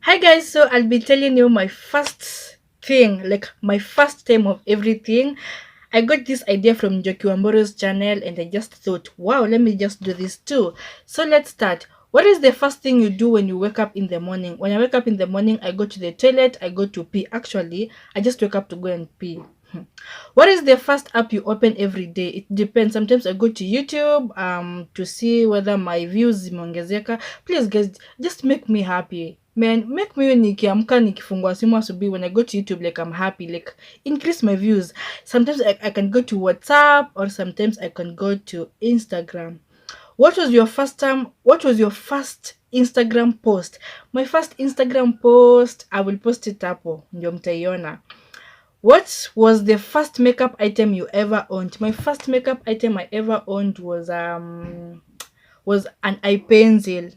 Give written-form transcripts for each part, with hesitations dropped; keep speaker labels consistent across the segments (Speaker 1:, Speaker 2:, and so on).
Speaker 1: Hi guys, so I'll be telling you my first thing, like my first time of everything. I got this idea from Joki Wamboro's channel and I just thought, wow, let me just do this too. So let's start. What is the first thing you do when you wake up in the morning? When I wake up in the morning, I go to the toilet, I go to pee. Actually, I just wake up to go and pee. What is the first app you open every day? It depends. Sometimes I go to YouTube to see whether my views zimeongezeka. Please guys, just make me happy. Man, make me nikiamka nikifungua simu asubuhi when I go to YouTube, like I'm happy, like increase my views. Sometimes I can go to WhatsApp or sometimes I can go to Instagram. What was your first Instagram post? My first Instagram post, I will post it hapo ndio mtaiona. What was the first makeup item you ever owned? My first makeup item I ever owned was an eye pencil.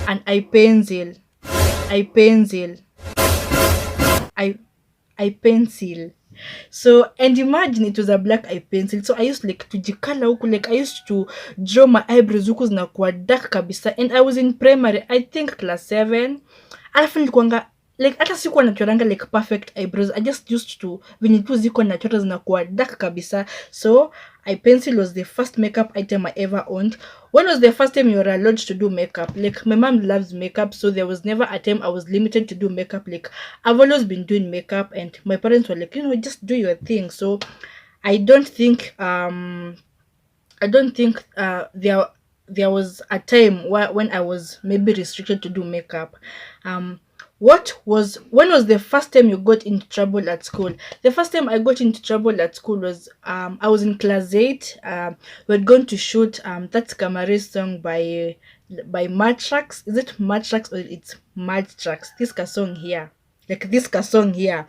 Speaker 1: An eye pencil. Eye pencil. Eye eye pencil. So, and imagine it was a black eye pencil. So I used like to jikala huku, like I used to draw my eyebrows huku zinakuwa dark kabisa, and I was in primary, I think class 7. Alafu nilikuwanga like hata sikuwa nachoranga like perfect eyebrows. I just used to venye tu ziko nachora zinakuwa dark kabisa. So eye pencil was the first makeup item I ever owned. When was the first time you were allowed to do makeup? Like my mom loves makeup, so there was never a time I was limited to do makeup. Like I've always been doing makeup and my parents were like, just do your thing. So I don't think there was a time when I was maybe restricted to do makeup. When was the first time you got into trouble at school? The first time I got into trouble at school was I was in class 8. We're going to shoot that's Kamare's song by Matrax. Is it Matrax or it's Matrax? This ka song here. Like this ka song here.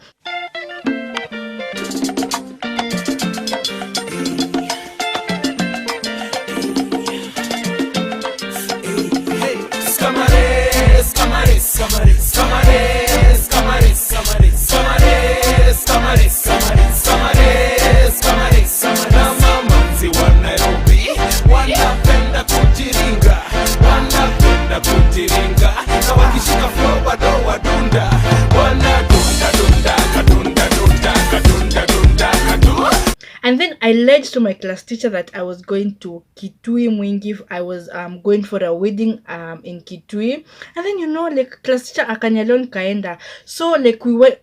Speaker 1: And then I lied to my class teacher that I was going to Kitui Mwingi. I was going for a wedding in Kitui. And then like class teacher akanialon kaenda. So like we went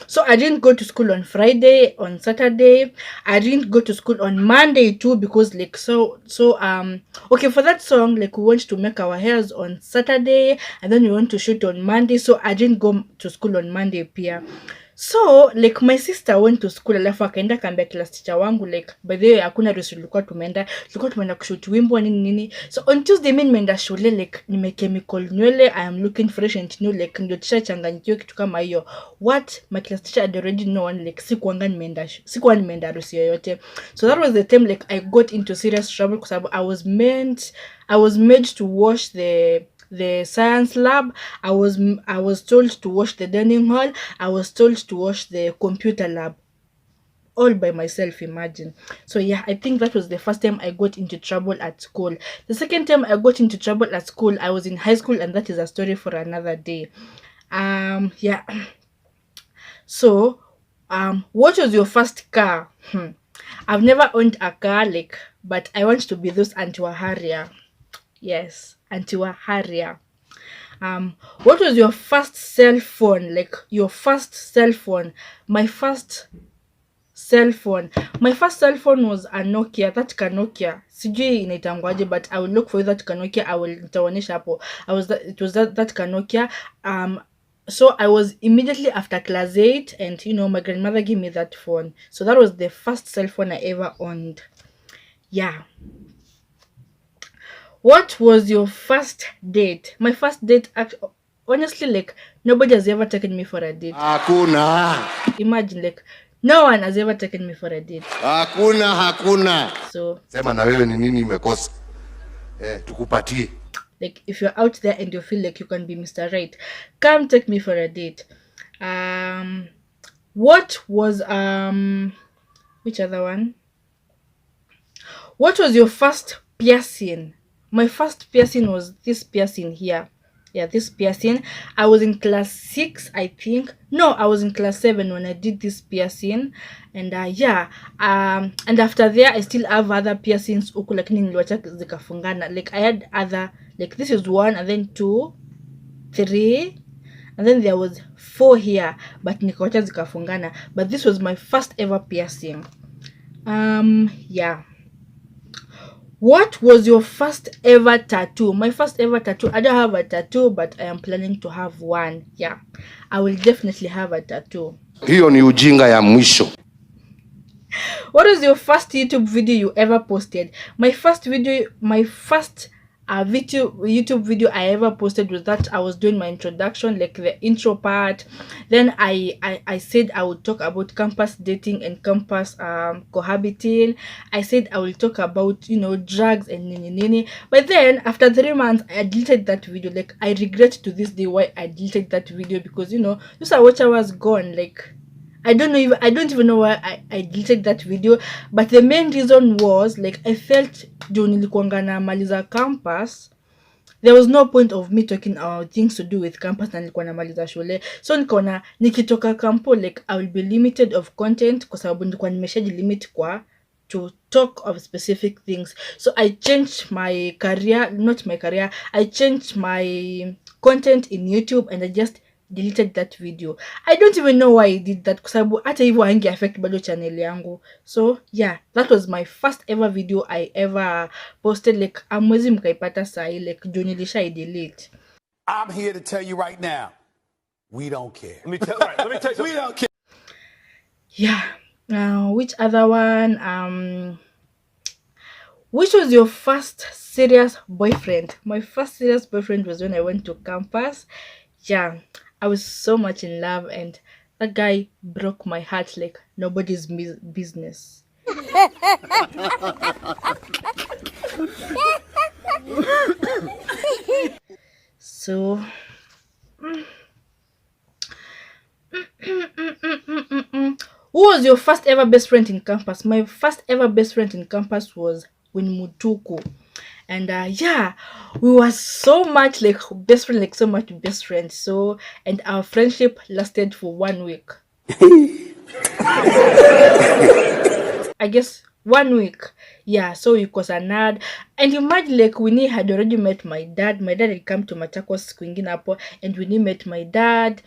Speaker 1: so I didn't go to school on Friday, on Saturday. I didn't go to school on Monday too because like okay, for that song, like we went to make our hairs on Saturday and then we went to shoot on Monday. So I didn't go to school on Monday pia. So like my sister went to school, alafu akaenda kaambia class teacher wangu like by the way hakuna rehearsal tulikuwa tumeenda kushoot wimbo nini. So on Tuesday mimi nimeenda shule like nimechemical nywele, I am looking fresh and new, like ndio teacher changanyikiwa kitu kama hiyo. What my class teacher had already known like sikuwa nimeenda harusi yoyote. So that was the time like I got into serious trouble because I was made to wash the science lab. I was told to wash the dining hall. I was told to wash the computer lab, all by myself, imagine. So yeah, I think that was the first time I got into trouble at school. The second time I got into trouble at school, I was in high school, and that is a story for another day. Yeah. So what was your first car? I've never owned a car, like, but I want to be those Antiwa. Yes, Antiwa Harrier. What was your first cell phone? Like your first cell phone? My first cell phone was a Nokia. That Nokia. Sijui inaitangwaje, but I will look for that Nokia. Nitaonyesha hapo. It was that Nokia. So I was immediately after class 8 and my grandmother gave me that phone. So that was the first cell phone I ever owned. Yeah. What was your first date? My first date, honestly, like nobody has ever taken me for a date. Hakuna. Imagine, like no one has ever taken me for a date. Hakuna. So sema na wewe ni nini imekosa? Tukupatie. Like if you're out there and you feel like you can be Mr. Right, come take me for a date. What was which other one? What was your first piercing? My first piercing was this piercing here. Yeah, this piercing. I was in class 6, I think. No, I was in class 7 when I did this piercing. And yeah, and after there I still have other piercings huku, lakini niliwacha zikafungana. Like I had other, like this is 1 and then 2, 3, and then there was 4 here, but nikawacha zikafungana. But this was my first ever piercing. Yeah. What was your first ever tattoo? My first ever tattoo, I don't have a tattoo, but I am planning to have one. Yeah, I will definitely have a tattoo.
Speaker 2: Hiyo ni ujinga ya mwisho.
Speaker 1: What was your first YouTube video you ever posted? My first YouTube video I ever posted was that I was doing my introduction, like the intro part. Then I said I would talk about campus dating and campus cohabiting. I said I will talk about, you know, drugs and nini. But then after 3 months I deleted that video. Like I regret to this day why I deleted that video, because you know, just I watch I was gone. Like I don't even know why I deleted that video, but the main reason was like I felt juu nilikuanga na maliza campus, there was no point of me talking about things to do with campus na nilikuwa namaliza shule, so nikaona nikitoka campo like I will be limited of content kwa sababu nilikuwa nimeshajilimit kwa to talk of specific things. So I changed my career, not my career, I changed my content in YouTube and I just deleted that video. I don't even know why I did that kwa sababu hata hivyo hainge affect bado channel yangu. So yeah, that was my first ever video I ever posted. Like amwezi mkaipata sahi, like juu nilisha delete.
Speaker 3: I'm here to tell you right now, we don't care.
Speaker 4: Let me tell you something.
Speaker 3: We don't care.
Speaker 1: Yeah. Which other one? Which was your first serious boyfriend? My first serious boyfriend was when I went to campus. Yeah, I was so much in love and that guy broke my heart like nobody's business. So who was your first ever best friend in campus? My first ever best friend in campus was Winmutuku. And yeah, we were so much like best friends, like so much best friends. So, and our friendship lasted for 1 week. I guess 1 week. Yeah, so it was a nerd. And imagine like Winnie had already met my dad. My dad had come to Machakos kwingine hapo, and Winnie met my dad.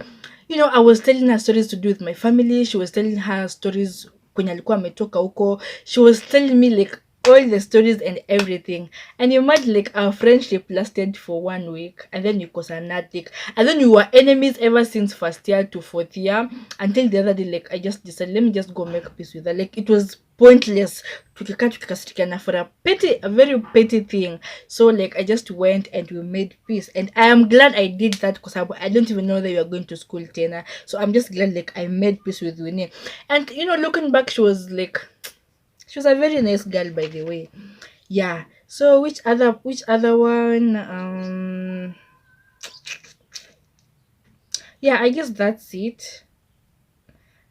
Speaker 1: You know, I was telling her stories to do with my family. She was telling her stories kwenye alikuwa ametoka huko. She was telling me like all the stories and everything. And you imagine like our friendship lasted for 1 week, and then it was another thing, and then we were enemies ever since first year to 4th year, until the other day like I just decided let me just go make peace with her. Like it was pointless tukikasitikana for a very petty thing. So like I just went and we made peace, and I am glad I did that because I don't even know that we were going to school tena. So I'm just glad like I made peace with Winnie. And you know, looking back, she was a very nice girl, by the way. Yeah. So which other one? Yeah, I guess that's it.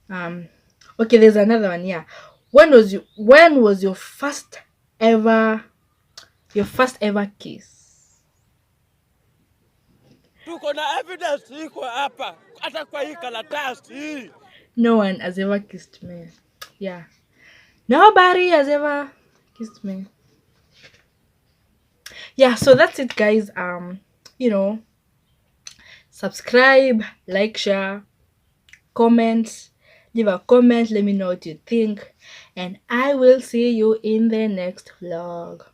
Speaker 1: Okay, there's another one. Yeah. When was your first ever kiss?
Speaker 4: Tuko na evidence iko hapa hata kwa hii karatasi.
Speaker 1: No one has ever kissed me. Yeah. Nobody has ever kissed me. Yeah, so that's it, guys. You know, subscribe, like, share, comment, leave a comment, let me know what you think, and I will see you in the next vlog.